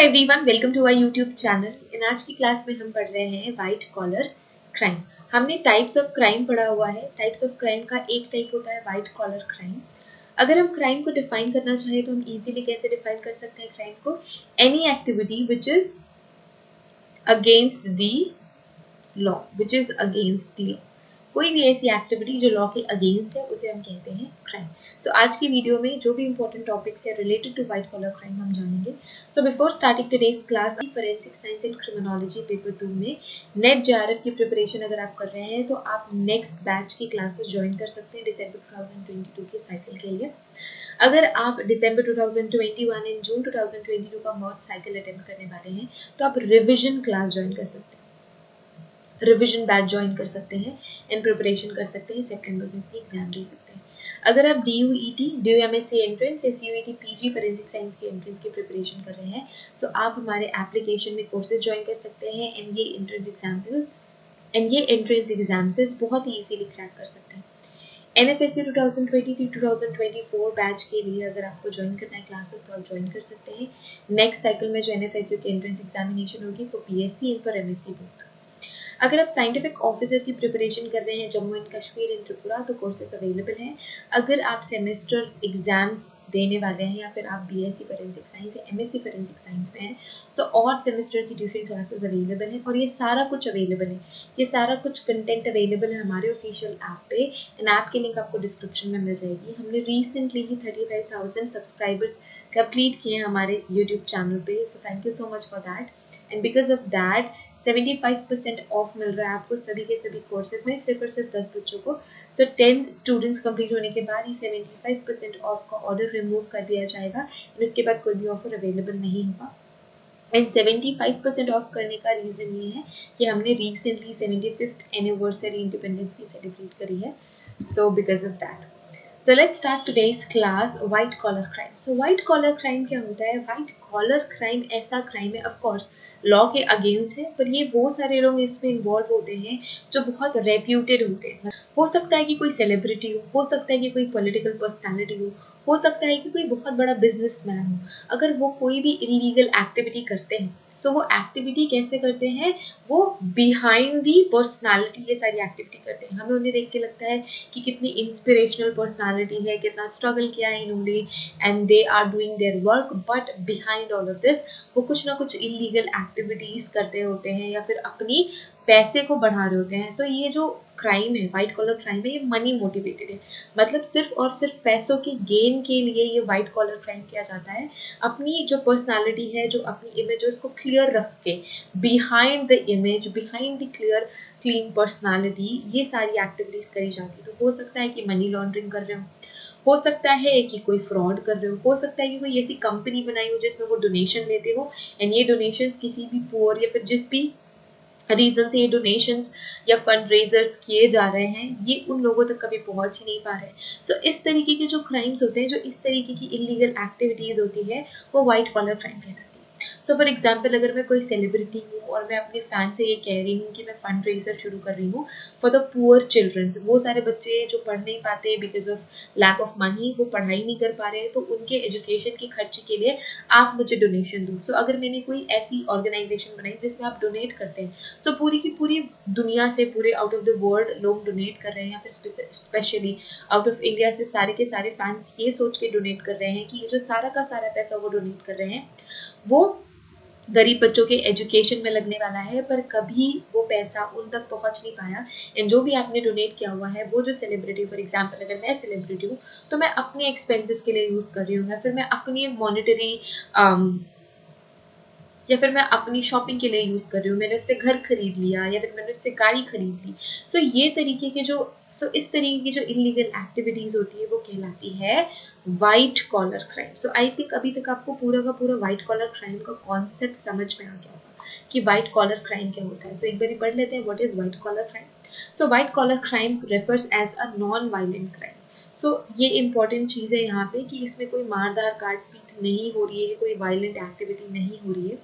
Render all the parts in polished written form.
Everyone, welcome to our YouTube channel. In आज की class में हम पढ़ रहे हैं वाइट कॉलर क्राइम। हमने टाइप्स ऑफ क्राइम पढ़ा हुआ है। टाइप्स ऑफ क्राइम का एक टाइप होता है वाइट कॉलर क्राइम। अगर हम क्राइम को डिफाइन करना चाहें तो हम इजीली कैसे डिफाइन कर सकते हैं क्राइम को? Any activity which is against the law, which is against the law. कोई भी ऐसी एक्टिविटी जो लॉ के अगेंस्ट है उसे हम कहते हैं क्राइम। सो आज की वीडियो में जो भी इंपॉर्टेंट टॉपिक्स है related to white collar crime हम जानेंगे। So before starting today's class, forensic science and criminology paper 2 में नेट जेआरएफ की प्रिपरेशन अगर आप कर रहे हैं तो आप नेक्स्ट बैच की क्लासेस ज्वाइन कर सकते हैं दिसंबर 2022 के साइकिल के लिए। अगर आप दिसंबर 2021 एंड जून 2022 का मर्ज साइकिल अटेम्प्ट करने वाले हैं तो आप रिविजन क्लास ज्वाइन कर सकते हैं, रिविजन बैच ज्वाइन कर सकते हैं एंड प्रिपरेशन कर सकते हैं। सितंबर में अपनी एग्जाम दे सकते हैं। अगर आप DUET DUMSC एंट्रेंस या CUET PG फोरेंसिक साइंस के एंट्रेंस की प्रिपरेशन कर रहे हैं तो आप हमारे एप्लीकेशन में कोर्सेज ज्वाइन कर सकते हैं एंड ये एंट्रेंस एग्जाम्स बहुत ही इजीली क्रैक कर सकते हैं। NFSU 2023-2024 बैच के लिए अगर आपको ज्वाइन करना है क्लासेस तो आप ज्वाइन कर सकते हैं। नेक्स्ट साइकिल में जो NFSU की एंट्रेंस एग्जामिनेशन होगी for PSC and for MSc both. अगर आप साइंटिफिक ऑफिसर की प्रिपरेशन कर रहे हैं जम्मू एंड कश्मीर इन त्रिपुरा तो कोर्सेज अवेलेबल हैं। अगर आप सेमेस्टर एग्जाम्स देने वाले हैं या फिर आप BSc फोरेंसिक साइंस या MSc फोरेंसिक साइंस में हैं तो और सेमेस्टर की ट्यूशन क्लासेस अवेलेबल हैं और ये सारा कुछ अवेलेबल है। ये सारा कुछ कंटेंट अवेलेबल है हमारे ऑफिशियल ऐप पे एंड ऐप की लिंक आपको डिस्क्रिप्शन में मिल जाएगी। हमने रिसेंटली ही 35,000 सब्सक्राइबर्स कंप्लीट किए हैं हमारे यूट्यूब चैनल पे, so thank you so much for that. And because of that 75% off मिल रहा है आपको सभी के सभी कोर्सेज में, सिर्फ और सिर्फ 10 बच्चों को। सो 10 स्टूडेंट्स कंप्लीट होने के बाद ही 75% ऑफ का ऑर्डर रिमूव कर दिया जाएगा और उसके बाद कोई भी ऑफर अवेलेबल नहीं होगा। एंड 75% ऑफ करने का रीजन ये है कि हमने रिसेंटली 75th एनिवर्सरी इंडिपेंडेंस की सेलिब्रेट करी है। So because of that, so let's start today's class white collar crime. So white collar crime क्या होता है? white collar crime ऐसा क्राइम है ऑफ कोर्स लॉ के अगेंस्ट है, पर ये वो सारे लोग इसमें इन्वॉल्व होते हैं जो बहुत रेप्यूटेड होते हैं। हो सकता है कि कोई सेलिब्रिटी हो सकता है कि कोई पॉलिटिकल पर्सनालिटी हो सकता है कि कोई बहुत बड़ा बिजनेसमैन हो। अगर वो कोई भी इलीगल एक्टिविटी करते हैं सो वो एक्टिविटी कैसे करते हैं? वो बिहाइंड दी पर्सनालिटी ये सारी एक्टिविटी करते हैं। हमें उन्हें देख के लगता है कि कितनी इंस्पिरेशनल पर्सनालिटी है, कितना स्ट्रगल किया है इन्होंने and they are doing their work, but behind all of this वो कुछ ना कुछ इलीगल एक्टिविटीज करते होते हैं या फिर अपनी पैसे को बढ़ा रहे होते हैं। तो ये जो क्राइम है, व्हाइट कॉलर क्राइम है, ये मनी मोटिवेटेड है। मतलब सिर्फ और सिर्फ पैसों के गेन के लिए ये व्हाइट कॉलर क्राइम किया जाता है। अपनी जो पर्सनालिटी है, जो अपनी इमेज है उसको क्लियर रख के, behind the image, behind the clean personality ये सारी एक्टिविटीज करी जाती है। तो हो सकता है कि मनी लॉन्ड्रिंग कर रहे हो सकता है कि कोई फ्रॉड कर रहे हो सकता है कि कोई ऐसी कंपनी बनाई हो जिसमें वो डोनेशन लेते हो एंड ये डोनेशन किसी भी पुअर या फिर जिस भी रीजन से ये डोनेशंस या फंड रेजर्स किए जा रहे हैं ये उन लोगों तक कभी पहुंच ही नहीं पा रहे। सो इस तरीके के जो क्राइम्स होते हैं, जो इस तरीके की इलीगल एक्टिविटीज होती है वो व्हाइट कॉलर क्राइम कहलाती है। सो फॉर एग्जाम्पल, अगर मैं कोई सेलिब्रिटी हूँ और मैं अपने फैन से ये कह रही हूँ कि मैं फंड रेजर शुरू कर रही हूँ फॉर द पुअर चिल्ड्रंस, वो सारे बच्चे जो पढ़ नहीं पाते because of lack of money, वो पढ़ाई नहीं कर पा रहे हैं, तो उनके एजुकेशन के खर्च के लिए आप मुझे डोनेशन दो। सो अगर मैंने कोई ऐसी ऑर्गेनाइजेशन बनाई जिसमें आप डोनेट करते हैं तो पूरी की पूरी दुनिया से, पूरे आउट ऑफ द वर्ल्ड लोग डोनेट कर रहे हैं या फिर स्पेशली आउट ऑफ इंडिया से सारे के सारे फैंस ये सोच के डोनेट कर रहे हैं कि ये जो सारा का सारा पैसा वो डोनेट कर रहे हैं वो गरीब बच्चों के एजुकेशन में लगने वाला है, पर कभी वो पैसा उन तक पहुंच नहीं पाया। एंड जो भी आपने डोनेट किया हुआ है, वो जो सेलिब्रिटी, फॉर एग्जांपल अगर मैं सेलिब्रिटी हूँ तो मैं अपने एक्सपेंसेस के लिए यूज कर रही हूँ या फिर मैं अपनी मॉनिटरी या फिर मैं अपनी शॉपिंग के लिए यूज कर रही हूँ, मैंने उससे घर खरीद लिया या फिर मैंने उससे गाड़ी खरीद ली। सो ये तरीके के जो इस तरीके की जो इलीगल एक्टिविटीज होती है वो कहलाती है white collar crime. So I think अभी तक आपको पूरा का पूरा व्हाइट कॉलर क्राइम का कॉन्सेप्ट समझ में आ गया होगा कि व्हाइट कॉलर क्राइम क्या होता है। सो एक बार पढ़ लेते हैं what is white collar crime. So white collar crime refers as a non violent crime. So ये इंपॉर्टेंट चीज है यहाँ पे कि इसमें कोई मारधार काट पीट नहीं हो रही है, कोई वायलेंट एक्टिविटी नहीं हो रही है,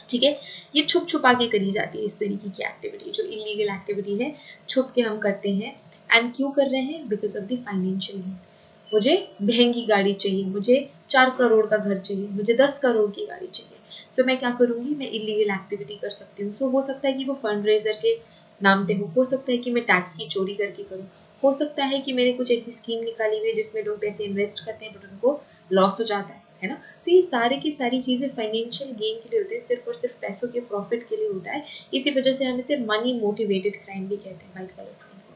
ठीक है। ये छुप छुपा के करी जाती है इस तरीके की एक्टिविटी, जो इलीगल एक्टिविटी है छुप के हम करते हैं। एंड क्यों कर रहे हैं? Because of the financial need. मुझे महंगी गाड़ी चाहिए, मुझे 4 करोड़ का घर चाहिए, मुझे 10 करोड़ की गाड़ी चाहिए। सो मैं क्या करूँगी, मैं इलीगल एक्टिविटी कर सकती हूँ। सो हो सकता है कि वो फंड रेजर के नाम पे हो सकता है कि मैं टैक्स की चोरी करके करूँ, हो सकता है कि मैंने कुछ ऐसी स्कीम निकाली हुई है जिसमें लोग पैसे इन्वेस्ट करते हैं बट उनको लॉस हो जाता है ना। तो ये सारे की सारी चीज़ें फाइनेंशियल गेन के लिए होते हैं, सिर्फ और सिर्फ पैसों के प्रॉफिट के लिए होता है। इसी वजह से हम इसे मनी मोटिवेटेड क्राइम भी कहते हैं, व्हाइट कॉलर क्राइम को।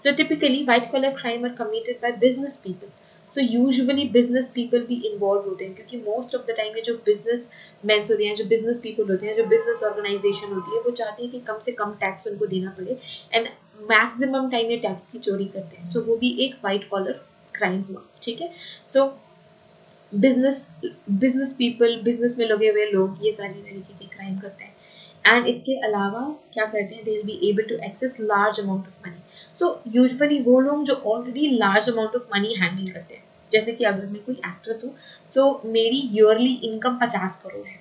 So typically white collar crime are committed by business people. तो यूजुअली बिजनेस पीपल भी इन्वॉल्व होते हैं, क्योंकि मोस्ट ऑफ द टाइम ये जो बिजनेस मैन होते हैं, जो बिजनेस पीपल होते हैं, जो बिजनेस ऑर्गेनाइजेशन होती है, वो चाहती है कि कम से कम टैक्स उनको देना पड़े एंड मैक्सिमम टाइम ये टैक्स की चोरी करते हैं। सो वो भी एक व्हाइट कॉलर क्राइम हुआ, ठीक है। सो बिजनेस बिजनेस पीपल, बिजनेस में लगे हुए लोग ये सारी तरीके के क्राइम करते हैं। एंड इसके अलावा क्या करते हैं, they will be able to access large amount of money. So usually वो लोग जो already large amount of money handle करते हैं, जैसे कि अगर मैं कोई एक्ट्रेस हूँ तो मेरी ईयरली इनकम 50 करोड़ है,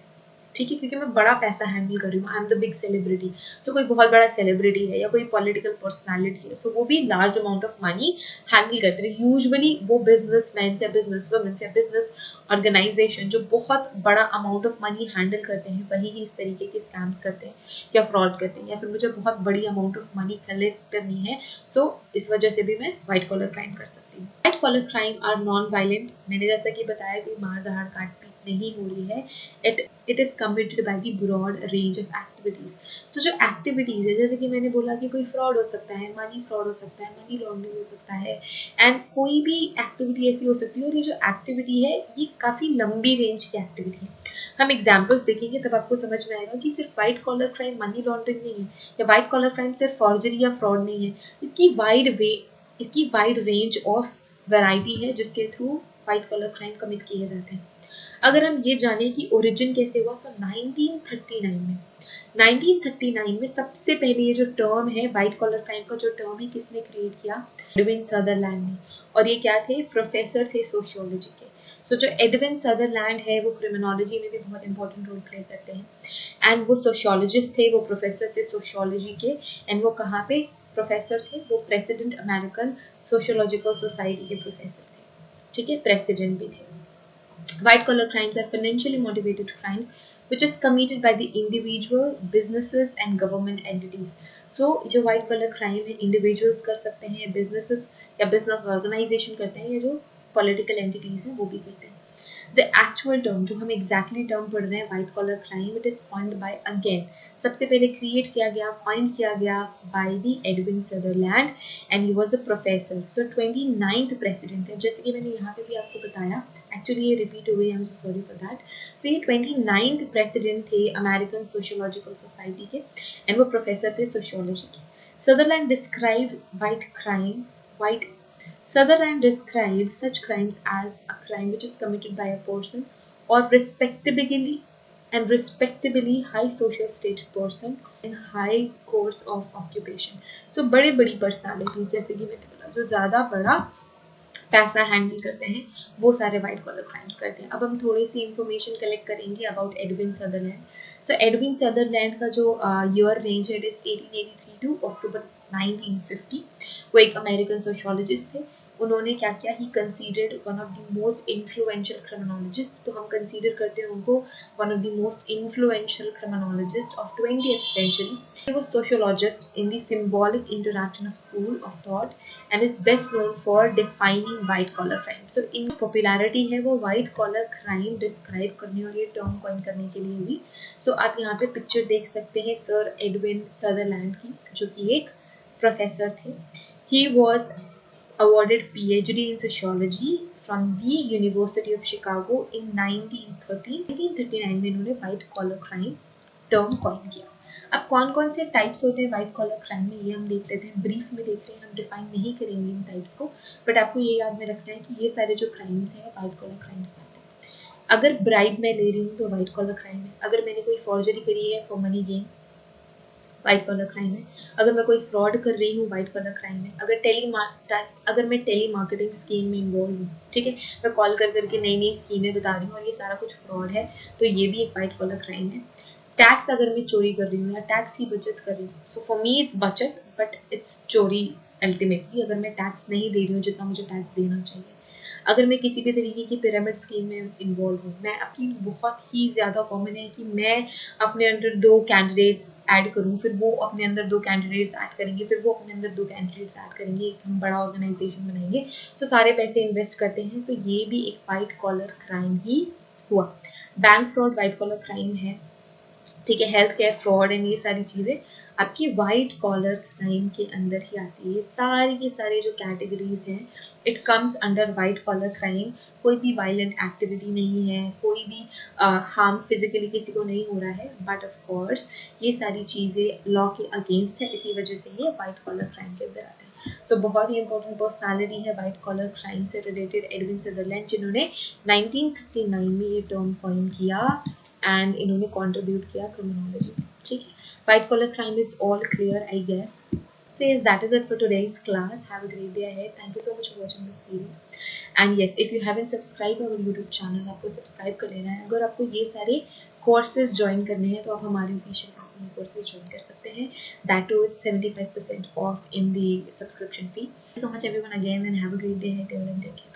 ठीक है, क्योंकि मैं बड़ा पैसा हैंडल कर रही हूँ, I am the big celebrity. So कोई बहुत बड़ा सेलिब्रिटी है या कोई पॉलिटिकल पर्सनालिटी है, सो वो भी large amount of money handle करते हैं। यूजुअली वो बिजनेसमैन या बिजनेस वुमेन या बिजनेस ऑर्गेनाइजेशन जो बहुत बड़ा अमाउंट ऑफ मनी हैंडल करते हैं, वही ही इस तरीके के स्कैम्स करते हैं या फ्रॉड करते हैं, या फिर मुझे बहुत बड़ी अमाउंट ऑफ मनी कलेक्ट करनी है, सो इस वजह से भी मैं व्हाइट कॉलर क्राइम कर सकती हूँ। White collar crime are non violent. मैंने जैसा कि बताया कि मार धाड़ काट पीट नहीं हो रही है, it is committed by the broad range of activities. तो जो एक्टिविटीज है, जैसे कि मैंने बोला कि कोई फ्रॉड हो सकता है, मनी फ्रॉड हो सकता है, मनी लॉन्ड्रिंग हो सकता है, एंड कोई भी एक्टिविटी ऐसी हो सकती है। और ये जो एक्टिविटी है ये काफी लंबी रेंज की एक्टिविटी है। हम एग्जाम्पल्स देखेंगे तब आपको समझ में आएगा कि सिर्फ white collar crime money laundering नहीं है, या व्हाइट कॉलर क्राइम सिर्फ फॉर्जरी या फ्रॉड नहीं है। इसकी वाइड रेंज ऑफ वैरायटी है जिसके through white collar crime commit किए जाते हैं। अगर हम ये जाने कि ओरिजिन कैसे हुआ, सो 1939 में सबसे पहले ये जो टर्म है व्हाइट कॉलर क्राइम का, जो टर्म है किसने क्रिएट किया, एडविन सदरलैंड ने। और ये क्या थे, प्रोफेसर थे सोशियोलॉजी के। सो जो एडविन सदरलैंड है वो क्रिमिनोलॉजी में भी बहुत इंपॉर्टेंट रोल प्ले करते हैं, एंड वो सोशियोलॉजिस्ट थे, वो प्रोफेसर थे सोशियोलॉजी के। एंड वो कहाँ पे प्रोफेसर थे, वो प्रेसिडेंट अमेरिकन सोशियोलॉजिकल सोसाइटी के प्रोफेसर थे, ठीक है, प्रेसिडेंट भी थे। White collar crimes are financially motivated crimes which is committed by the individual, businesses and government entities. So जो white collar crime है individuals कर सकते हैं, businesses या business organization करते हैं, या जो political entities हैं वो भी करते हैं। The actual term जो हम exactly term पढ़ रहे हैं white collar crime, it is coined by again सबसे पहले create किया गया, coin किया गया by the Edwin Sutherland and he was the professor. So 29th president है, जैसे कि मैंने यहाँ पे भी आपको बताया, एक्चुअली ये रिपीट हो गई, I am so sorry for that. So ये 29th प्रेसिडेंट थे अमेरिकन सोशियोलॉजिकल सोसाइटी के, एंड वो प्रोफेसर थे सोशियोलॉजी के। Sutherland describe white Sutherland described such crimes as a crime which is committed by a person or respectably high social status person in high course of occupation. So बड़े बड़ी personalities, जैसे कि मैंने बोला, जो ज़्यादा बड़ा पैसा हैंडल करते हैं वो सारे व्हाइट कॉलर क्राइम्स करते हैं। अब हम थोड़ी सी इंफॉर्मेशन कलेक्ट करेंगे about Edwin Sutherland. So Edwin Sutherland का जो ईयर रेंज है, इट इज 1883 टू अक्टूबर 1950। वो एक अमेरिकन सोशियोलॉजिस्ट थे। उन्होंने क्या किया, he considered one of the most influential criminologist. तो हम कंसीडर करते हैं उनको one of the most influential criminologist of 20th century. He was sociologist in the symbolic interaction of school of thought and is best known for defining white collar crime. So in popularity है वो white collar crime describe करने और ये term coin करने के लिए हुई। So आप यहाँ पे picture देख सकते हैं सर एडविन सदरलैंड की, जो कि एक प्रोफेसर थे। He was awarded PhD in sociology from the University of Chicago in 1930। 1939 में इन्होंने white collar crime term coin किया। अब कौन कौन से टाइप्स होते हैं व्हाइट कॉलर क्राइम में, ये हम देख लेते हैं, ब्रीफ में देख रहे हैं, हम डिफाइन नहीं करेंगे इन टाइप्स को, बट आपको ये याद में रखना है कि ये सारे जो क्राइम्स हैं व्हाइट कॉलर क्राइम्स में आते हैं। अगर ब्राइब मैं ले रही हूँ तो व्हाइट कॉलर क्राइम है। अगर मैंने कोई फॉर्जरी करी है for money gain, white collar crime है। अगर मैं कोई फ्रॉड कर रही हूँ, व्हाइट कॉलर क्राइम है। अगर मैं टेली मार्केटिंग स्कीम में इन्वॉल्व हूँ, ठीक है, मैं कॉल कर करके नई नई स्कीमें बता रही हूँ और ये सारा कुछ फ्रॉड है, तो ये भी एक व्हाइट कॉलर क्राइम है। टैक्स अगर मैं चोरी कर रही हूँ या टैक्स की बचत कर रही हूँ, सो फॉर मी इट्स बचत बट इट्स चोरी अल्टीमेटली, अगर मैं टैक्स नहीं दे रही हूँ जितना मुझे टैक्स देना चाहिए। अगर मैं किसी भी तरीके की पिरामिड स्कीम में इन्वॉल्व हूँ, मैं आपकी बहुत ही ज़्यादा कॉमन है कि मैं अपने अंदर 2 कैंडिडेट्स ऐड करूँ, फिर वो अपने अंदर 2 कैंडिडेट्स ऐड करेंगे, फिर वो अपने अंदर 2 कैंडिडेट्स ऐड करेंगे, एक हम बड़ा ऑर्गेनाइजेशन बनाएंगे, तो सारे पैसे इन्वेस्ट करते हैं, तो ये भी एक वाइट कॉलर क्राइम ही हुआ। Bank fraud white collar crime है, ठीक है। हेल्थ केयर फ्रॉड एंड ये सारी चीज़ें आपकी वाइट कॉलर क्राइम के अंदर ही आती है। सारी के सारे जो कैटेगरीज हैं, it comes under white collar crime. कोई भी वायलेंट एक्टिविटी नहीं है, कोई भी हार्म फिजिकली किसी को नहीं हो रहा है, बट ऑफ कोर्स ये सारी चीज़ें लॉ के अगेंस्ट है, इसी वजह से ये वाइट कॉलर क्राइम के अंदर आते हैं। तो बहुत ही इंपॉर्टेंट पर्सनालिटी है वाइट कॉलर क्राइम से रिलेटेड एडविन सदरलैंड, जिन्होंने 1939 में ये टर्म कॉइन किया एंड इन्होंने कंट्रीब्यूट किया क्रिमिनोलॉजी में, ठीक है। White collar crime is all clear, I guess. Says that is it for today's class. Have a great day ahead. Thank you so much for watching this video. And yes, if you haven't subscribed our YouTube channel, आपको subscribe कर लेना है। अगर आपको ये सारे courses join करने हैं तो आप हमारे ऑफिशियल ऐप में कोर्सेज ज्वाइन कर सकते हैं, that too with 75% of in the subscription fee. So much everyone again and have a great day ahead. Take care.